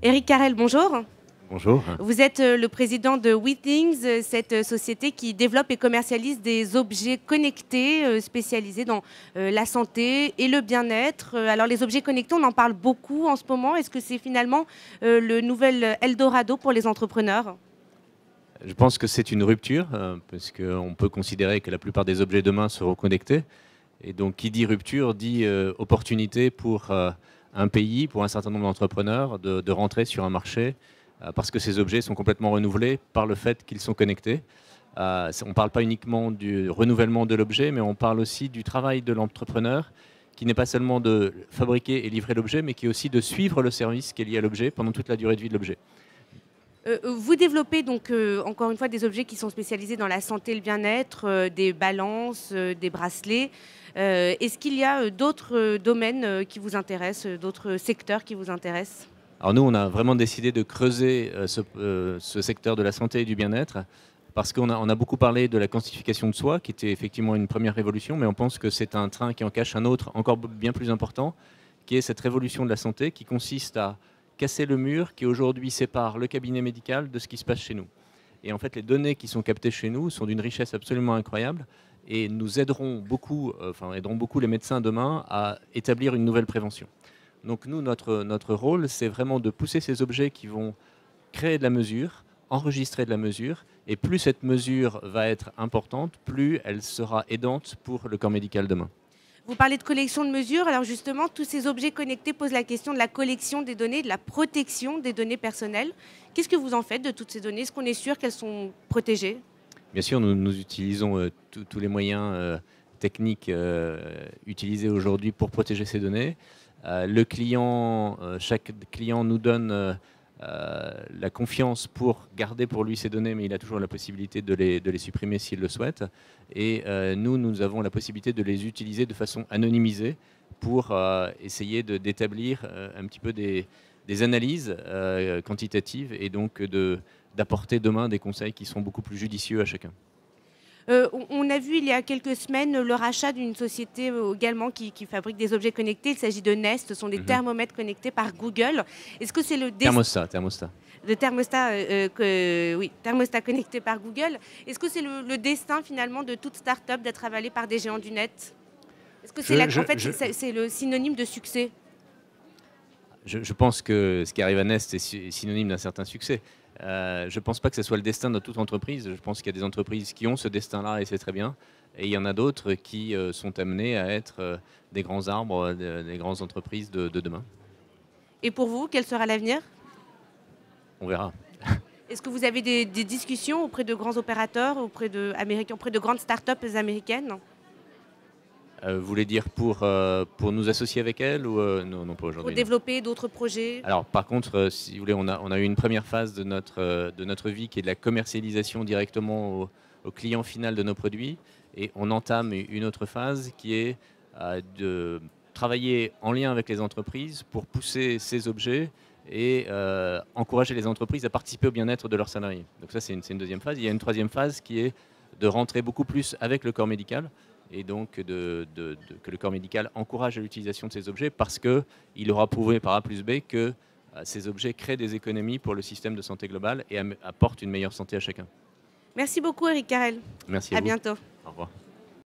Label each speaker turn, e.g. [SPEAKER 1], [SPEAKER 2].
[SPEAKER 1] Éric Carrel, bonjour.
[SPEAKER 2] Bonjour.
[SPEAKER 1] Vous êtes le président de WeThings, cette société qui développe et commercialise des objets connectés spécialisés dans la santé et le bien-être. Alors les objets connectés, on en parle beaucoup en ce moment. Est-ce que c'est finalement le nouvel Eldorado pour les entrepreneurs ?
[SPEAKER 2] Je pense que c'est une rupture, parce qu'on peut considérer que la plupart des objets demain seront connectés. Et donc, qui dit rupture, dit opportunité pour un pays, pour un certain nombre d'entrepreneurs, de rentrer sur un marché, parce que ces objets sont complètement renouvelés par le fait qu'ils sont connectés. On ne parle pas uniquement du renouvellement de l'objet, mais on parle aussi du travail de l'entrepreneur, qui n'est pas seulement de fabriquer et livrer l'objet, mais qui est aussi de suivre le service qui est lié à l'objet pendant toute la durée de vie de l'objet.
[SPEAKER 1] Vous développez donc encore une fois des objets qui sont spécialisés dans la santé et le bien-être, des balances, des bracelets. Est-ce qu'il y a d'autres domaines qui vous intéressent, d'autres secteurs qui vous intéressent ?
[SPEAKER 2] Alors nous, on a vraiment décidé de creuser ce secteur de la santé et du bien-être parce qu'on a beaucoup parlé de la quantification de soi, qui était effectivement une première révolution, mais on pense que c'est un train qui en cache un autre encore bien plus important, qui est cette révolution de la santé qui consiste à casser le mur qui aujourd'hui sépare le cabinet médical de ce qui se passe chez nous. Et en fait, les données qui sont captées chez nous sont d'une richesse absolument incroyable et nous aideront beaucoup les médecins demain à établir une nouvelle prévention. Donc nous, notre rôle, c'est vraiment de pousser ces objets qui vont créer de la mesure, enregistrer de la mesure, et plus cette mesure va être importante, plus elle sera aidante pour le corps médical demain.
[SPEAKER 1] Vous parlez de collection de mesures. Alors justement, tous ces objets connectés posent la question de la collection des données, de la protection des données personnelles. Qu'est-ce que vous en faites de toutes ces données ? Est-ce qu'on est sûr qu'elles sont protégées ? Bien
[SPEAKER 2] sûr, nous utilisons tous les moyens techniques utilisés aujourd'hui pour protéger ces données. Chaque client nous donne la confiance pour garder pour lui ces données, mais il a toujours la possibilité de les supprimer s'il le souhaite. Et nous avons la possibilité de les utiliser de façon anonymisée pour essayer d'établir un petit peu des analyses quantitatives et donc d'apporter demain des conseils qui seront beaucoup plus judicieux à chacun.
[SPEAKER 1] On a vu il y a quelques semaines le rachat d'une société également qui fabrique des objets connectés. Il s'agit de Nest, ce sont des thermomètres connectés par Google. Est-ce que c'est le
[SPEAKER 2] thermostat.
[SPEAKER 1] Le thermostat connecté par Google. Est-ce que c'est le destin finalement de toute start-up d'être avalée par des géants du net ? Est-ce que c'est le synonyme de succès ?
[SPEAKER 2] Je pense que ce qui arrive à Nest est synonyme d'un certain succès. Je ne pense pas que ce soit le destin de toute entreprise. Je pense qu'il y a des entreprises qui ont ce destin-là et c'est très bien. Et il y en a d'autres qui sont amenées à être des grands arbres, des grandes entreprises de demain.
[SPEAKER 1] Et pour vous, quel sera l'avenir ?
[SPEAKER 2] On verra.
[SPEAKER 1] Est-ce que vous avez des discussions auprès de grands opérateurs, auprès de grandes start-up américaines ?
[SPEAKER 2] Vous voulez dire pour nous associer avec elles ou non, pas aujourd'hui.
[SPEAKER 1] Pour développer d'autres projets ?
[SPEAKER 2] Alors par contre, si vous voulez, on a eu une première phase de notre vie qui est de la commercialisation directement au client final de nos produits. Et on entame une autre phase qui est de travailler en lien avec les entreprises pour pousser ces objets et encourager les entreprises à participer au bien-être de leurs salariés. Donc ça, c'est une deuxième phase. Il y a une troisième phase qui est de rentrer beaucoup plus avec le corps médical et donc que le corps médical encourage l'utilisation de ces objets parce qu'il aura prouvé par A plus B que ces objets créent des économies pour le système de santé global et apportent une meilleure santé à chacun.
[SPEAKER 1] Merci beaucoup Éric Carrel.
[SPEAKER 2] Merci
[SPEAKER 1] à bientôt.
[SPEAKER 2] Au revoir.